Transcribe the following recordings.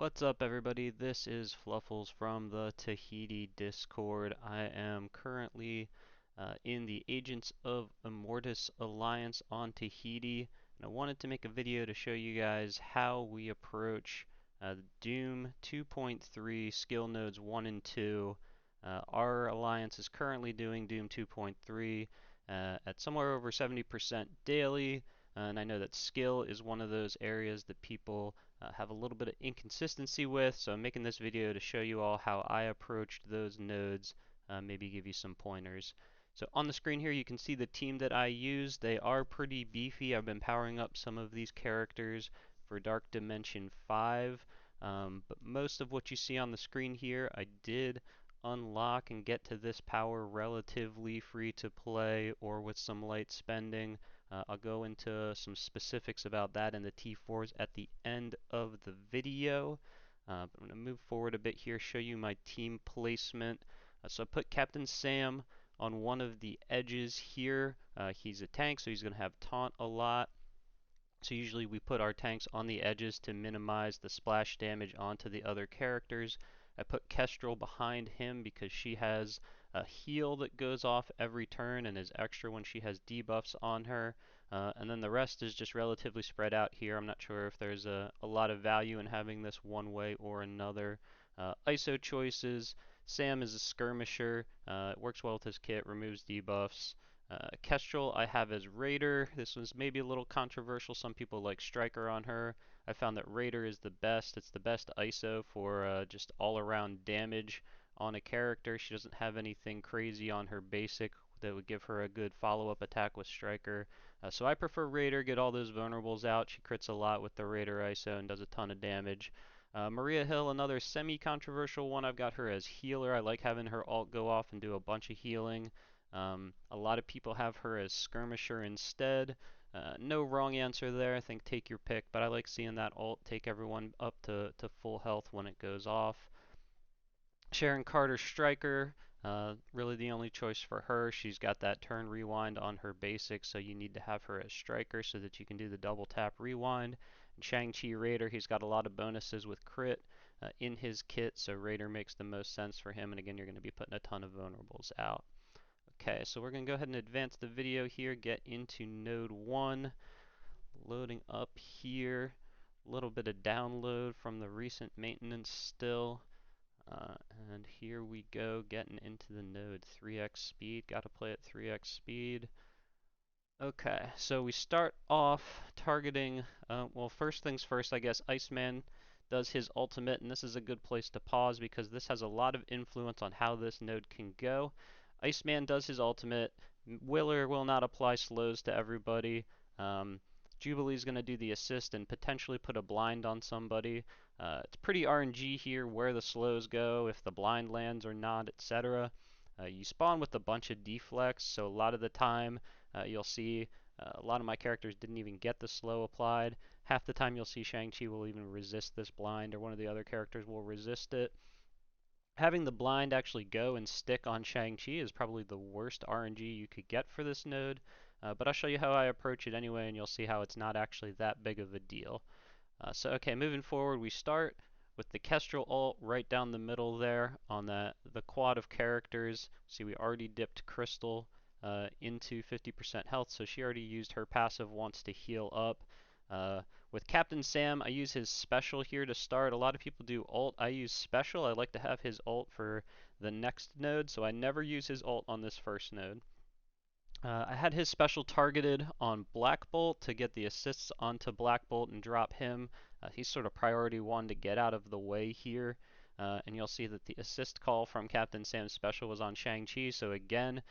What's up, everybody? This is Fluffles from the Tahiti Discord. I am currently in the Agents of Immortus Alliance on Tahiti, and I wanted to make a video to show you guys how we approach Doom 2.3 skill nodes 1 and 2. Our alliance is currently doing Doom 2.3 at somewhere over 70% daily, and I know that skill is one of those areas that people have a little bit of inconsistency with, so I'm making this video to show you all how I approached those nodes, maybe give you some pointers. So on the screen here you can see the team that I use. They are pretty beefy. I've been powering up some of these characters for Dark Dimension 5, but most of what you see on the screen here I did unlock and get to this power relatively free to play or with some light spending. I'll go into some specifics about that and the T4s at the end of the video. But I'm going to move forward a bit here, show you my team placement. So I put Captain Sam on one of the edges here. He's a tank, so he's going to have taunt a lot. So usually we put our tanks on the edges to minimize the splash damage onto the other characters. I put Kestrel behind him because she has a heal that goes off every turn and is extra when she has debuffs on her. And then the rest is just relatively spread out here. I'm not sure if there's a lot of value in having this one way or another. ISO choices. Sam is a skirmisher. It works well with his kit, removes debuffs. Kestrel I have as Raider. This was maybe a little controversial. Some people like Striker on her. I found that Raider is the best. It's the best ISO for just all-around damage on a character. She doesn't have anything crazy on her basic that would give her a good follow-up attack with Striker. So I prefer Raider, get all those vulnerables out. She crits a lot with the Raider ISO and does a ton of damage. Maria Hill, another semi-controversial one. I've got her as healer. I like having her ult go off and do a bunch of healing. A lot of people have her as skirmisher instead. No wrong answer there. I think take your pick, but I like seeing that ult take everyone up to full health when it goes off. Sharon Carter striker, really the only choice for her. She's got that turn rewind on her basic, so you need to have her as striker so that you can do the double tap rewind. And Shang-Chi Raider, he's got a lot of bonuses with crit in his kit, so Raider makes the most sense for him, and again, you're going to be putting a ton of vulnerables out. Okay, so we're going to go ahead and advance the video here, get into node 1, loading up here, a little bit of download from the recent maintenance still, and here we go, getting into the node, 3x speed, got to play at 3x speed. Okay, so we start off targeting, well, first things first, I guess Iceman does his ultimate, and this is a good place to pause because this has a lot of influence on how this node can go. Iceman does his ultimate. Willer will not apply slows to everybody. Jubilee's going to do the assist and potentially put a blind on somebody. It's pretty RNG here where the slows go, if the blind lands or not, etc. You spawn with a bunch of deflects, so a lot of the time you'll see a lot of my characters didn't even get the slow applied. Half the time you'll see Shang-Chi will even resist this blind, or one of the other characters will resist it. Having the blind actually go and stick on Shang-Chi is probably the worst RNG you could get for this node, but I'll show you how I approach it anyway, and you'll see how it's not actually that big of a deal. Okay, moving forward, we start with the Kestrel ult right down the middle there on the quad of characters. See, we already dipped Crystal into 50% health, so she already used her passive, wants to heal up. With Captain Sam, I use his special here to start. A lot of people do ult. I use special. I like to have his ult for the next node, so I never use his ult on this first node. I had his special targeted on Black Bolt to get the assists onto Black Bolt and drop him. He's sort of priority 1 to get out of the way here. And you'll see that the assist call from Captain Sam's special was on Shang-Chi, so again,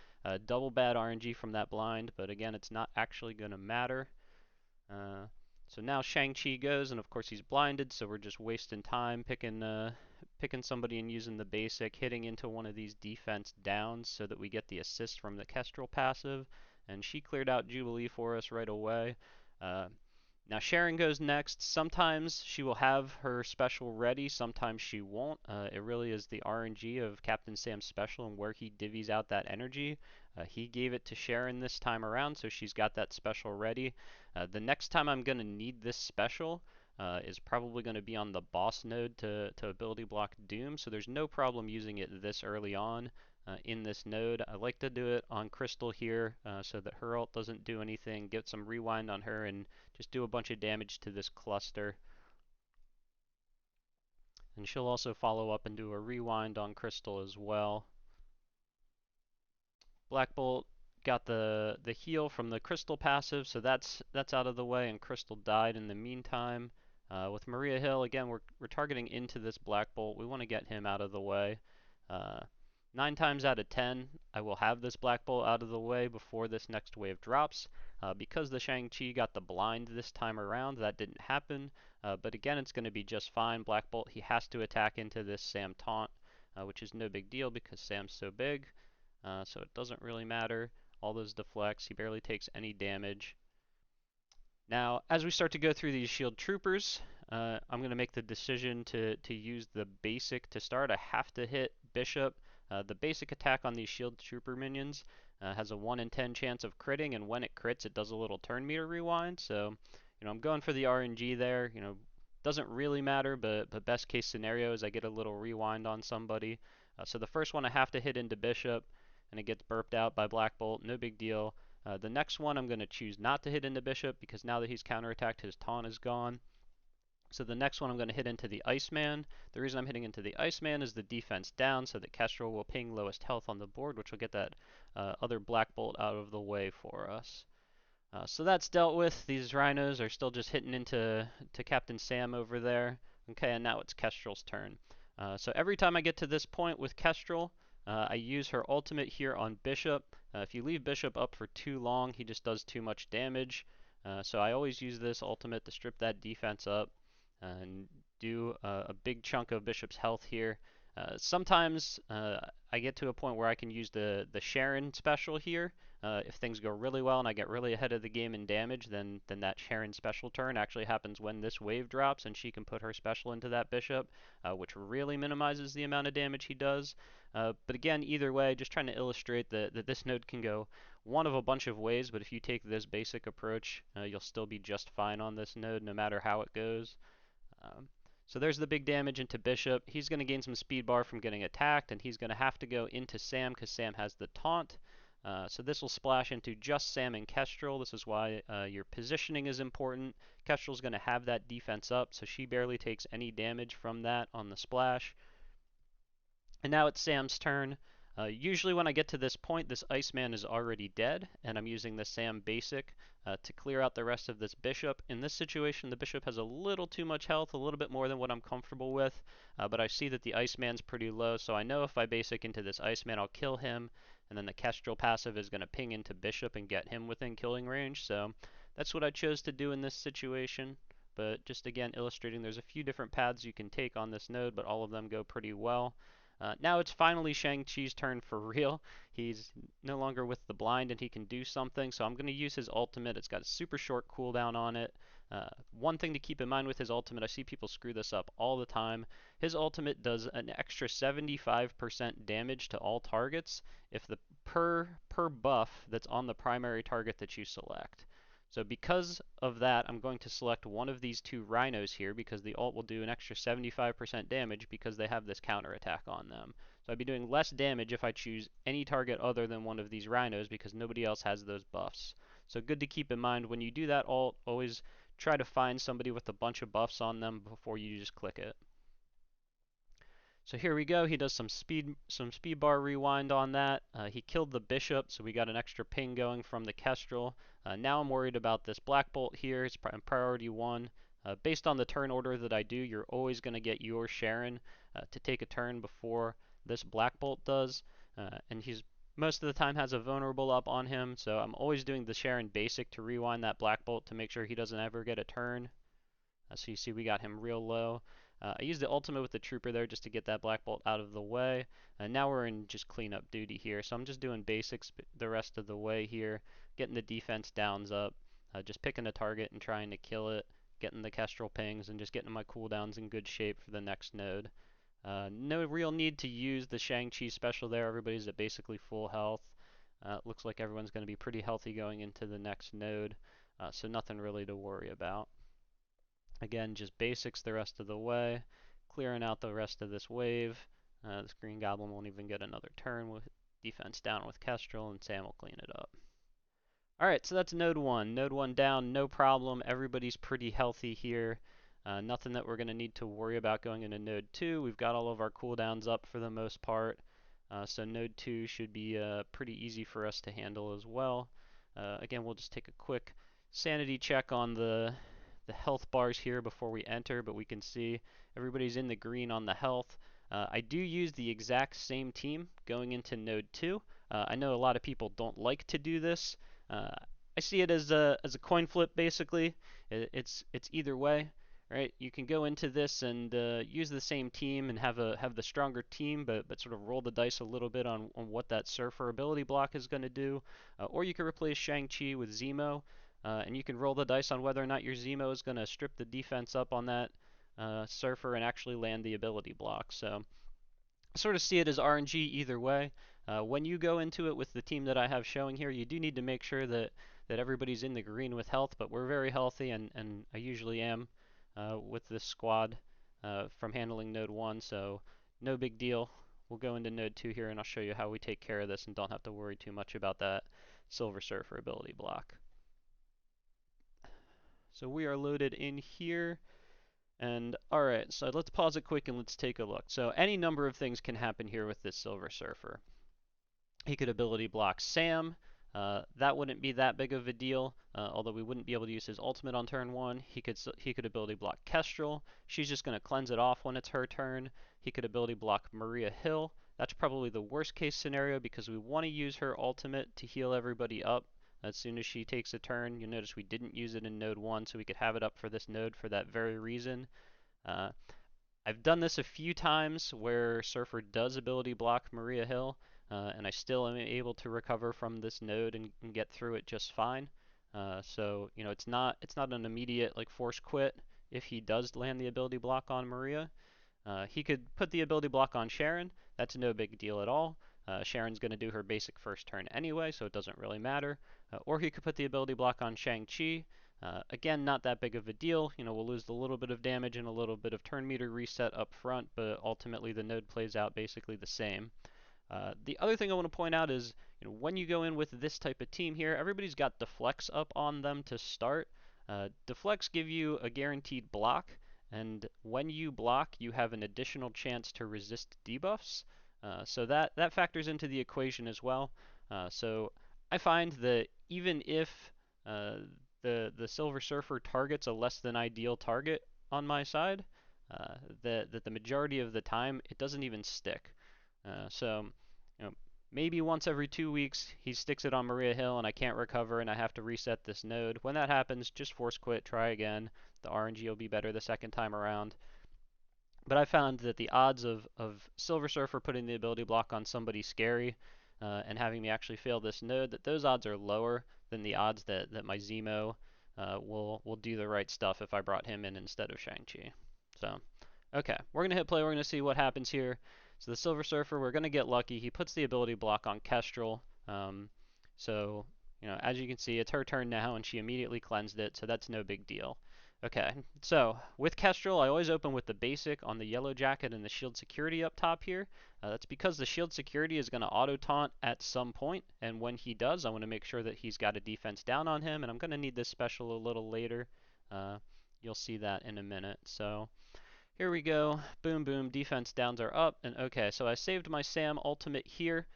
double bad RNG from that blind, but again, it's not actually going to matter. So now Shang-Chi goes, and of course he's blinded, so we're just wasting time picking somebody and using the basic, hitting into one of these defense downs so that we get the assist from the Kestrel passive, and she cleared out Jubilee for us right away. Now Sharon goes next. Sometimes she will have her special ready, sometimes she won't. It really is the RNG of Captain Sam's special and where he divvies out that energy. He gave it to Sharon this time around, so she's got that special ready. The next time I'm going to need this special, is probably going to be on the boss node to ability block Doom, so there's no problem using it this early on in this node. I like to do it on Crystal here so that her ult doesn't do anything, get some rewind on her, and just do a bunch of damage to this cluster. And she'll also follow up and do a rewind on Crystal as well. Black Bolt got the heal from the Crystal passive, so that's out of the way, and Crystal died in the meantime. With Maria Hill, again, we're targeting into this Black Bolt. We want to get him out of the way. 9 times out of 10, I will have this Black Bolt out of the way before this next wave drops. Because the Shang-Chi got the blind this time around, that didn't happen. But again, it's going to be just fine. Black Bolt, he has to attack into this Sam taunt, which is no big deal because Sam's so big. So it doesn't really matter. All those deflects, he barely takes any damage. Now, as we start to go through these shield troopers, I'm going to make the decision to use the basic to start. I have to hit Bishop. The basic attack on these shield trooper minions has a 1 in 10 chance of critting, and when it crits, it does a little turn meter rewind. So, I'm going for the RNG there. Doesn't really matter, but best case scenario is I get a little rewind on somebody. So the first one I have to hit into Bishop, and it gets burped out by Black Bolt. No big deal. The next one I'm going to choose not to hit into Bishop because now that he's counterattacked, his taunt is gone. So the next one I'm going to hit into the Iceman. The reason I'm hitting into the Iceman is the defense down so that Kestrel will ping lowest health on the board, which will get that other Black Bolt out of the way for us. So that's dealt with. These rhinos are still just hitting into Captain Sam over there. Okay, and now it's Kestrel's turn. So every time I get to this point with Kestrel, I use her ultimate here on Bishop. If you leave Bishop up for too long, he just does too much damage. So I always use this ultimate to strip that defense up and do a big chunk of Bishop's health here. Sometimes I get to a point where I can use the Sharon special here. If things go really well and I get really ahead of the game in damage, then that Sharon special turn actually happens when this wave drops and she can put her special into that Bishop, which really minimizes the amount of damage he does. But again, either way, just trying to illustrate that this node can go one of a bunch of ways, but if you take this basic approach, you'll still be just fine on this node no matter how it goes. So there's the big damage into Bishop. He's going to gain some speed bar from getting attacked, and he's going to have to go into Sam because Sam has the taunt. So this will splash into just Sam and Kestrel. This is why your positioning is important. Kestrel's going to have that defense up, so she barely takes any damage from that on the splash. And now it's Sam's turn. Usually when I get to this point, this Iceman is already dead, and I'm using the Sam basic to clear out the rest of this Bishop. In this situation, the Bishop has a little too much health, a little bit more than what I'm comfortable with, but I see that the Iceman's pretty low, so I know if I basic into this Iceman, I'll kill him, and then the Kestrel passive is going to ping into Bishop and get him within killing range, so that's what I chose to do in this situation. But just again illustrating there's a few different paths you can take on this node, but all of them go pretty well. Now it's finally Shang-Chi's turn for real. He's no longer with the blind and he can do something, so I'm going to use his ultimate. It's got a super short cooldown on it. One thing to keep in mind with his ultimate, I see people screw this up all the time. His ultimate does an extra 75% damage to all targets if the per buff that's on the primary target that you select. So because of that, I'm going to select one of these two rhinos here because the ult will do an extra 75% damage because they have this counter attack on them. So I'd be doing less damage if I choose any target other than one of these rhinos because nobody else has those buffs. So good to keep in mind when you do that ult, always try to find somebody with a bunch of buffs on them before you just click it. So here we go. He does some speed bar rewind on that. He killed the Bishop, so we got an extra ping going from the Kestrel. Now I'm worried about this Black Bolt here. It's priority 1. Based on the turn order that I do, you're always going to get your Sharon to take a turn before this Black Bolt does. And he's most of the time has a vulnerable up on him, so I'm always doing the Sharon basic to rewind that Black Bolt to make sure he doesn't ever get a turn. So you see we got him real low. I used the ultimate with the trooper there just to get that Black Bolt out of the way. And now we're in just cleanup duty here. So I'm just doing basics the rest of the way here, getting the defense downs up, just picking a target and trying to kill it, getting the Kestrel pings, and just getting my cooldowns in good shape for the next node. No real need to use the Shang-Chi special there. Everybody's at basically full health. Looks like everyone's going to be pretty healthy going into the next node, so nothing really to worry about. Again, just basics the rest of the way, clearing out the rest of this wave. This Green Goblin won't even get another turn with defense down with Kestrel, and Sam will clean it up. Alright, so that's node 1. Node 1 down, no problem. Everybody's pretty healthy here. Nothing that we're going to need to worry about going into node 2. We've got all of our cooldowns up for the most part. So node 2 should be pretty easy for us to handle as well. Again, we'll just take a quick sanity check on the health bars here before we enter, but we can see everybody's in the green on the health. I do use the exact same team going into node 2. I know a lot of people don't like to do this. I see it as a coin flip basically. It's either way, right? You can go into this and use the same team and have the stronger team, but sort of roll the dice a little bit on what that Surfer ability block is going to do, or you can replace Shang-Chi with Zemo, and you can roll the dice on whether or not your Zemo is going to strip the defense up on that Surfer and actually land the ability block. So I sort of see it as RNG either way. When you go into it with the team that I have showing here, you do need to make sure that everybody's in the green with health, but we're very healthy, and I usually am with this squad from handling node 1, so no big deal. We'll go into node 2 here, and I'll show you how we take care of this and don't have to worry too much about that Silver Surfer ability block. So we are loaded in here. And alright, so let's pause it quick and let's take a look. So any number of things can happen here with this Silver Surfer. He could ability block Sam. That wouldn't be that big of a deal, although we wouldn't be able to use his ultimate on turn 1. He could ability block Kestrel. She's just going to cleanse it off when it's her turn. He could ability block Maria Hill. That's probably the worst case scenario because we want to use her ultimate to heal everybody up as soon as she takes a turn. You'll notice we didn't use it in node 1, so we could have it up for this node for that very reason. I've done this a few times where Surfer does ability block Maria Hill, and I still am able to recover from this node and get through it just fine. So you know, it's not an immediate like force quit if he does land the ability block on Maria. He could put the ability block on Sharon. That's no big deal at all. Sharon's going to do her basic first turn anyway, so it doesn't really matter. Or he could put the ability block on Shang-Chi. Again, not that big of a deal. You know, we'll lose a little bit of damage and a little bit of turn meter reset up front, but ultimately the node plays out basically the same. The other thing I want to point out is, you know, when you go in with this type of team here, everybody's got deflects up on them to start. Deflects give you a guaranteed block, and when you block, you have an additional chance to resist debuffs. So that factors into the equation as well. So I find that even if uh, the Silver Surfer targets a less than ideal target on my side, that the majority of the time it doesn't even stick. So you know, maybe once every 2 weeks he sticks it on Maria Hill and I can't recover and I have to reset this node. When that happens, just force quit, try again. The RNG will be better the second time around. But I found that the odds of Silver Surfer putting the ability block on somebody scary and having me actually fail this node, that those odds are lower than the odds that my Zemo will do the right stuff if I brought him in instead of Shang-Chi. So, okay, we're going to hit play. We're going to see what happens here. So the Silver Surfer, we're going to get lucky. He puts the ability block on Kestrel. So, you know, as you can see, it's her turn now, and she immediately cleansed it, so that's no big deal. Okay, so with Kestrel, I always open with the basic on the yellow jacket and the shield security up top here. That's because the shield security is going to auto taunt at some point, and when he does, I want to make sure that he's got a defense down on him, and I'm going to need this special a little later. You'll see that in a minute. So here we go. Boom, boom. Defense downs are up. And okay, so I saved my Sam ultimate here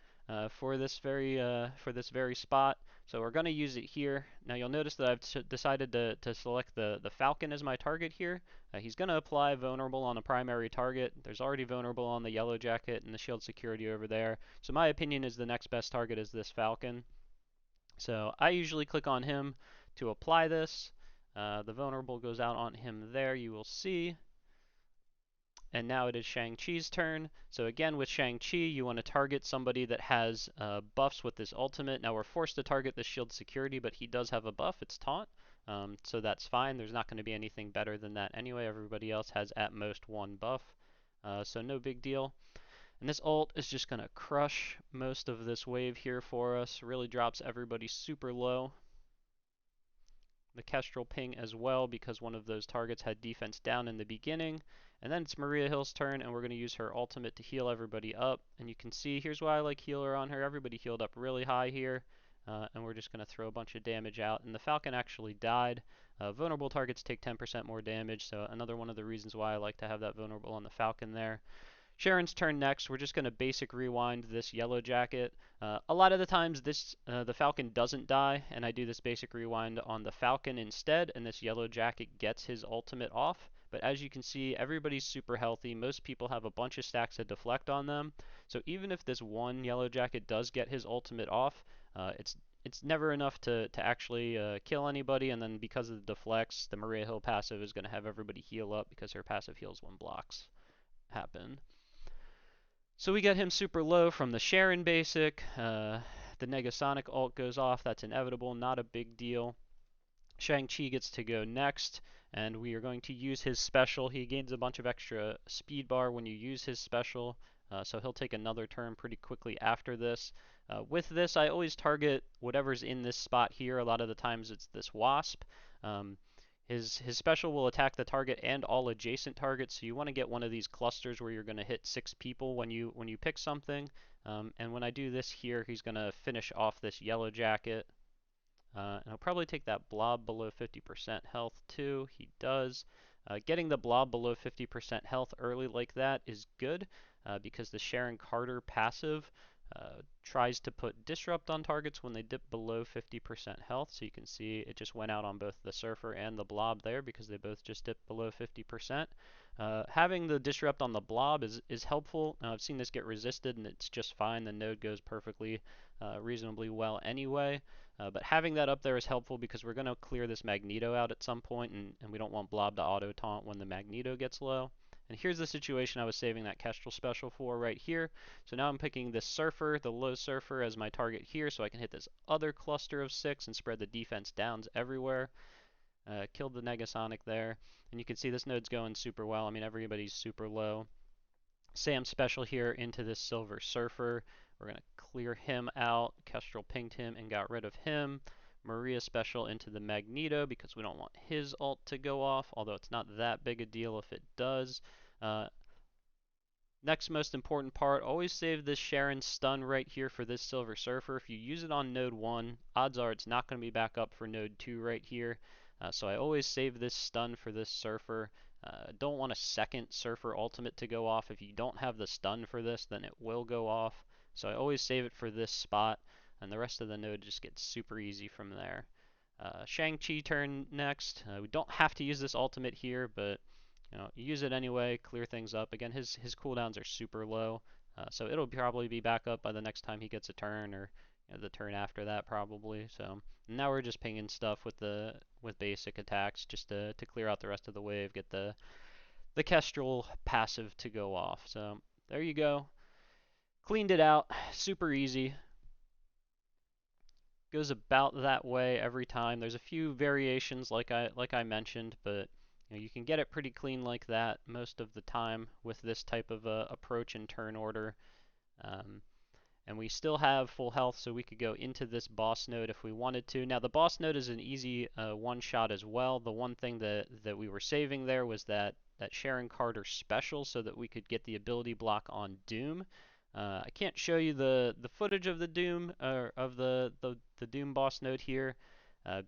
for this very spot. So we're going to use it here. Now you'll notice that I've decided to select the Falcon as my target here. He's going to apply vulnerable on a primary target. There's already vulnerable on the yellow jacket and the shield security over there. So my opinion is the next best target is this Falcon. So I usually click on him to apply this. The vulnerable goes out on him there, you will see. And now it is Shang-Chi's turn. So again, with Shang-Chi, you want to target somebody that has buffs with this ultimate. Now we're forced to target the shield security, but he does have a buff. It's taunt. So that's fine. There's not going to be anything better than that anyway. Everybody else has at most one buff. So no big deal. And this ult is just going to crush most of this wave here for us. Really drops everybody super low. the Kestrel ping as well because one of those targets had defense down in the beginning. And then it's Maria Hill's turn, and we're going to use her ultimate to heal everybody up. And you can see, here's why I like healer on her. Everybody healed up really high here. And we're just going to throw a bunch of damage out. And the Falcon actually died. Vulnerable targets take 10% more damage, so another one of the reasons why I like to have that vulnerable on the Falcon there. Sharon's turn next. We're just going to basic rewind this yellow jacket. A lot of the times the Falcon doesn't die, and I do this basic rewind on the Falcon instead, and this yellow jacket gets his ultimate off. But as you can see, everybody's super healthy. Most people have a bunch of stacks of deflect on them. So even if this one yellow jacket does get his ultimate off, it's never enough to actually kill anybody, and then because of the deflects, the Maria Hill passive is going to have everybody heal up because her passive heals when blocks happen. So we get him super low from the Sharon basic. The Negasonic ult goes off. That's inevitable, not a big deal. Shang-Chi gets to go next, and we are going to use his special. He gains a bunch of extra speed bar when you use his special, so he'll take another turn pretty quickly after this. With this, I always target whatever's in this spot here. A lot of the times it's this wasp. His special will attack the target and all adjacent targets, so you want to get one of these clusters where you're going to hit 6 people when you pick something. And when I do this here, he's going to finish off this yellow jacket. And he'll probably take that blob below 50% health too. He does. Getting the blob below 50% health early like that is good because the Sharon Carter passive tries to put disrupt on targets when they dip below 50% health. So you can see it just went out on both the surfer and the blob there because they both just dipped below 50%. Having the disrupt on the blob is helpful. I've seen this get resisted and it's just fine. The node goes perfectly reasonably well anyway. But having that up there is helpful because we're going to clear this Magneto out at some point, and we don't want blob to auto taunt when the Magneto gets low. And here's the situation I was saving that Kestrel special for right here. So now I'm picking this Surfer, the low Surfer, as my target here so I can hit this other cluster of 6 and spread the defense downs everywhere. Killed the Negasonic there. And you can see this node's going super well. I mean, everybody's super low. Sam special here into this Silver Surfer. We're going to clear him out. Kestrel pinged him and got rid of him. Maria special into the Magneto because we don't want his ult to go off, although it's not that big a deal if it does. Next most important part, always save this Sharon stun right here for this Silver Surfer. If you use it on node 1, odds are it's not going to be back up for node 2 right here. So I always save this stun for this Surfer. Don't want a second Surfer ultimate to go off. If you don't have the stun for this, then it will go off. So I always save it for this spot, and the rest of the node just gets super easy from there. Shang-Chi turn next. We don't have to use this ultimate here, but you use it anyway, clear things up. Again, his cooldowns are super low, so it'll probably be back up by the next time he gets a turn, or the turn after that probably. So now we're just pinging stuff with basic attacks just to clear out the rest of the wave, get the Kestrel passive to go off. So there you go. Cleaned it out, super easy. Goes about that way every time. There's a few variations like I mentioned, but you can get it pretty clean like that most of the time with this type of approach and turn order. And we still have full health, so we could go into this boss node if we wanted to. Now the boss node is an easy one shot as well. The one thing that we were saving there was that Sharon Carter special so that we could get the ability block on Doom. I can't show you the footage of the Doom or of the Doom boss node here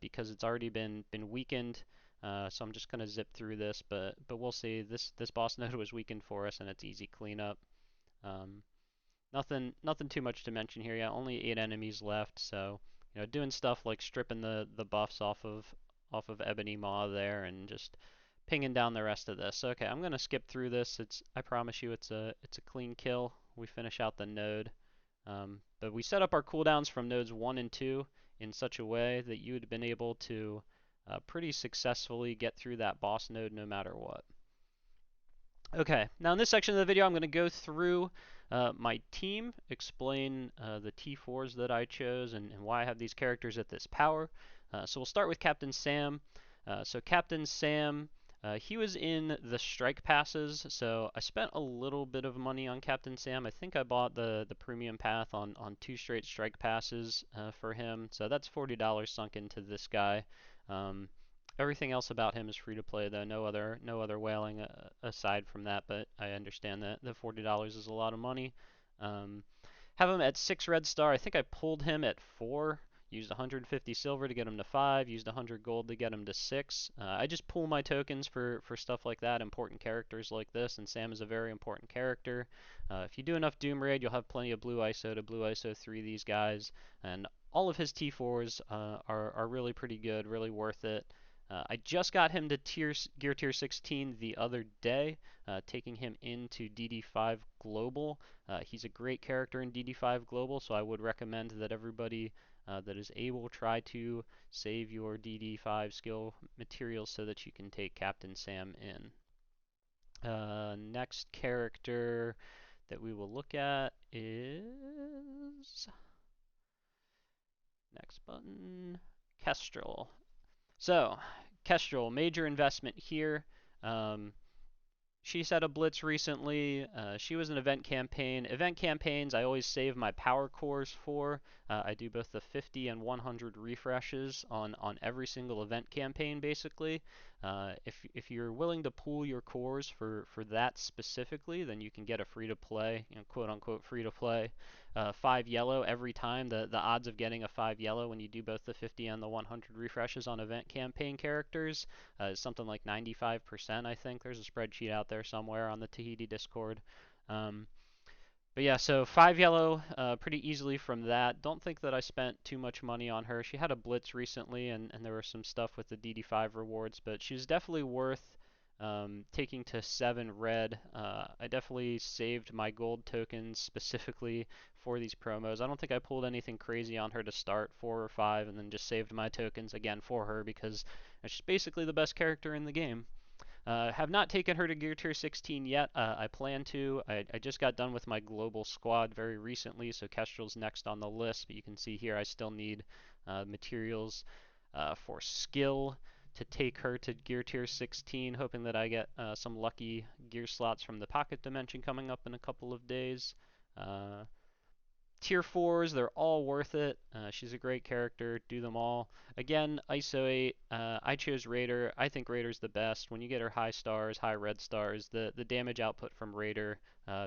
because it's already been weakened. So I'm just gonna zip through this, but we'll see. This boss node was weakened for us, and it's easy cleanup. Nothing too much to mention here. Yeah, only 8 enemies left. So doing stuff like stripping the buffs off of Ebony Maw there, and just pinging down the rest of this. Okay, I'm gonna skip through this. I promise you, it's a clean kill. We finish out the node, but we set up our cooldowns from nodes 1 and 2 in such a way that you would have been able to pretty successfully get through that boss node no matter what. Okay, now in this section of the video, I'm going to go through my team, explain the T4s that I chose and why I have these characters at this power. So we'll start with Captain Sam. So Captain Sam, he was in the strike passes, so I spent a little bit of money on Captain Sam. I think I bought the premium path on 2 straight strike passes for him, so that's $40 sunk into this guy. Everything else about him is free to play though. No other whaling aside from that. But I understand that the $40 is a lot of money. Um, have him at 6 red star. I think I pulled him at 4. Used 150 silver to get him to 5. Used 100 gold to get him to 6. I just pull my tokens for stuff like that, important characters like this, and Sam is a very important character. If you do enough Doom Raid, you'll have plenty of Blue ISO to Blue ISO 3 these guys, and all of his T4s are really pretty good, really worth it. I just got him to Gear Tier 16 the other day, taking him into DD5 Global. He's a great character in DD5 Global, so I would recommend that everybody that is able try to save your DD5 skill materials so that you can take Captain Sam in. Next character that we will look at is next button, Kestrel. So, Kestrel, major investment here. Um, She's had a blitz recently. She was an event campaign. Event campaigns, I always save my power cores for. I do both the 50 and 100 refreshes on every single event campaign, basically. If you're willing to pool your cores for that specifically, then you can get a free to play, quote unquote free to play, 5 yellow every time. The odds of getting a 5 yellow when you do both the 50 and the 100 refreshes on event campaign characters something like 95%, I think. There's a spreadsheet out there somewhere on the Tahiti Discord. Um, but yeah, so 5 yellow pretty easily from that. Don't think that I spent too much money on her. She had a blitz recently, and there was some stuff with the DD5 rewards, but she's definitely worth taking to 7 red. I definitely saved my gold tokens specifically for these promos. I don't think I pulled anything crazy on her to start, 4 or 5, and then just saved my tokens again for her because she's basically the best character in the game. Have not taken her to Gear Tier 16 yet. I plan to. I just got done with my global squad very recently, so Kestrel's next on the list. But you can see here I still need materials for skill to take her to Gear Tier 16, hoping that I get some lucky gear slots from the Pocket Dimension coming up in a couple of days. Tier 4s, they're all worth it. She's a great character. Do them all. Again, ISO 8. I chose Raider. I think Raider's the best. When you get her high stars, high red stars, the damage output from Raider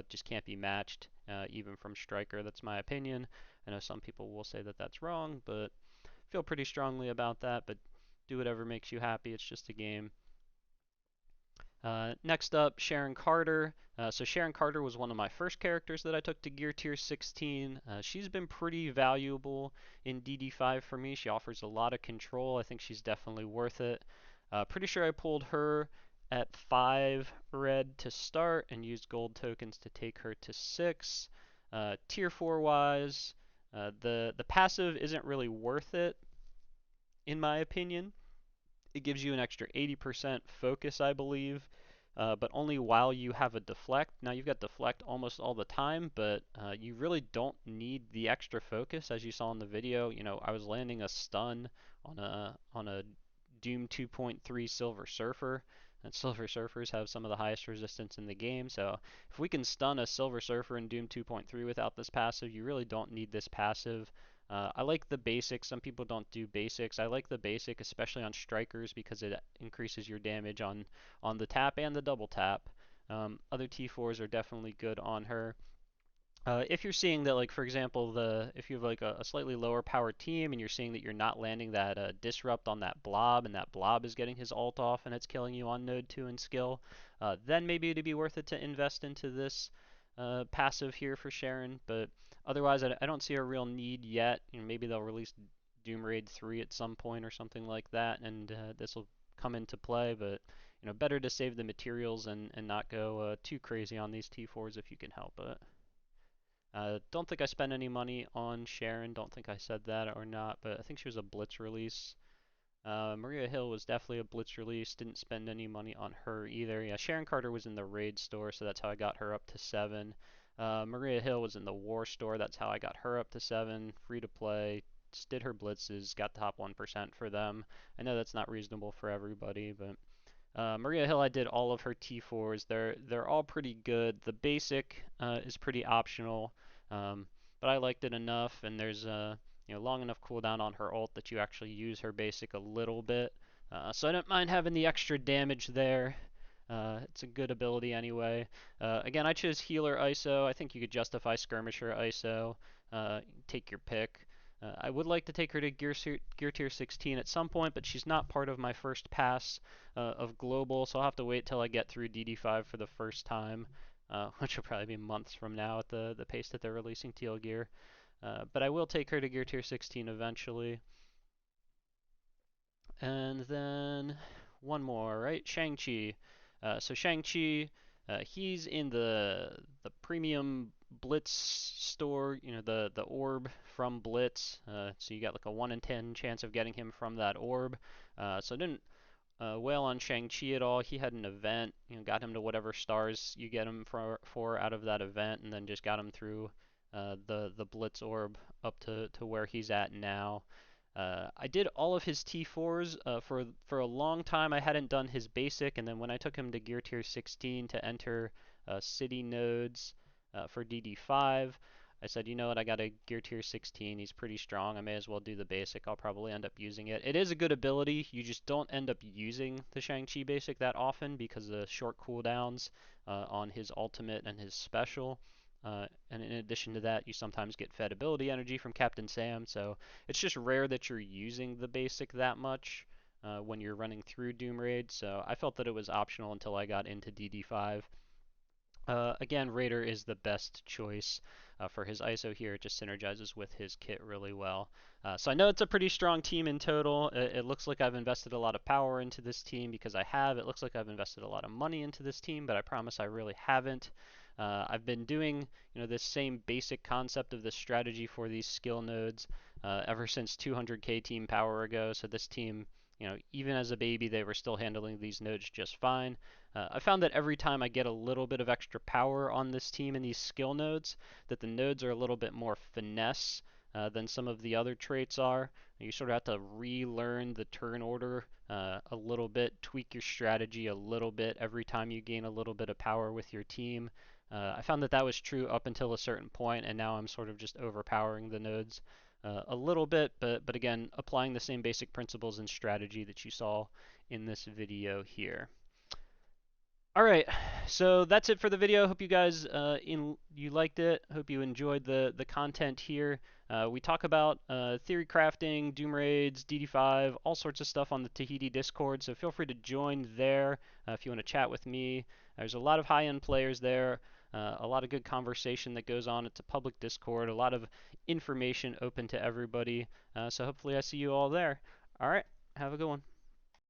just can't be matched, even from Striker. That's my opinion. I know some people will say that that's wrong, but I feel pretty strongly about that. But do whatever makes you happy. It's just a game. Next up, Sharon Carter. So Sharon Carter was one of my first characters that I took to Gear Tier 16. She's been pretty valuable in DD5 for me. She offers a lot of control. I think she's definitely worth it. Pretty sure I pulled her at 5 red to start and used gold tokens to take her to 6. Tier 4 wise, the passive isn't really worth it in my opinion. It gives you an extra 80% focus, I believe, but only while you have a deflect. Now you've got deflect almost all the time, but you really don't need the extra focus. As you saw in the video, I was landing a stun on a Doom 2.3 Silver Surfer, and Silver Surfers have some of the highest resistance in the game. So if we can stun a Silver Surfer in Doom 2.3 without this passive, you really don't need this passive. I like the basic. Some people don't do basics. I like the basic, especially on strikers, because it increases your damage on the tap and the double tap. Other T4s are definitely good on her. If you're seeing that, like for example, if you have like a slightly lower power team and you're seeing that you're not landing that disrupt on that blob and that blob is getting his ult off and it's killing you on node 2 and skill, then maybe it'd be worth it to invest into this passive here for Sharon. But otherwise, I don't see a real need yet. Maybe they'll release Doom Raid 3 at some point or something like that, and this will come into play. But better to save the materials and not go too crazy on these T4s if you can help it. Don't think I spent any money on Sharon. Don't think I said that or not, but I think she was a Blitz release. Maria Hill was definitely a Blitz release. Didn't spend any money on her either. Yeah, Sharon Carter was in the Raid store, so that's how I got her up to 7. Maria Hill was in the War store. That's how I got her up to 7. Free to play. Just did her blitzes. Got top 1% for them. I know that's not reasonable for everybody, but Maria Hill, I did all of her T4s. They're all pretty good. The basic is pretty optional, but I liked it enough. And there's long enough cooldown on her ult that you actually use her basic a little bit. So I don't mind having the extra damage there. It's a good ability anyway. Again, I chose Healer ISO. I think you could justify Skirmisher ISO. Take your pick. I would like to take her to Gear Tier 16 at some point, but she's not part of my first pass of Global, so I'll have to wait till I get through DD5 for the first time, which will probably be months from now at the pace that they're releasing Teal Gear. But I will take her to Gear Tier 16 eventually. And then one more, right? Shang-Chi. So Shang-Chi, he's in the premium Blitz store, the orb from Blitz. So you got like a 1 in 10 chance of getting him from that orb. So I didn't wail on Shang-Chi at all. He had an event, got him to whatever stars you get him for out of that event, and then just got him through the Blitz orb up to where he's at now. I did all of his T4s for a long time. I hadn't done his basic, and then when I took him to Gear Tier 16 to enter city nodes for DD5, I said, you know what, I got a Gear Tier 16. He's pretty strong. I may as well do the basic. I'll probably end up using it. It is a good ability. You just don't end up using the Shang-Chi basic that often because of the short cooldowns on his ultimate and his special. And in addition to that, you sometimes get fed ability energy from Captain Sam, so it's just rare that you're using the basic that much when you're running through Doom Raid, so I felt that it was optional until I got into DD5. Again, Raider is the best choice for his ISO here. It just synergizes with his kit really well. So I know it's a pretty strong team in total. It looks like I've invested a lot of power into this team because I have. It looks like I've invested a lot of money into this team, but I promise I really haven't. I've been doing, this same basic concept of this strategy for these skill nodes ever since 200k team power ago. So this team, even as a baby, they were still handling these nodes just fine. I found that every time I get a little bit of extra power on this team in these skill nodes, that the nodes are a little bit more finesse than some of the other traits are. You sort of have to relearn the turn order a little bit, tweak your strategy a little bit every time you gain a little bit of power with your team. I found that was true up until a certain point, and now I'm sort of just overpowering the nodes a little bit, but again, applying the same basic principles and strategy that you saw in this video here. All right, so that's it for the video. Hope you guys you liked it. Hope you enjoyed the content here. We talk about theory crafting, Doom Raids, DD5, all sorts of stuff on the Tahiti Discord, so feel free to join there if you want to chat with me. There's a lot of high-end players there, a lot of good conversation that goes on. It's a public Discord, a lot of information open to everybody, so hopefully I see you all there. All right, have a good one.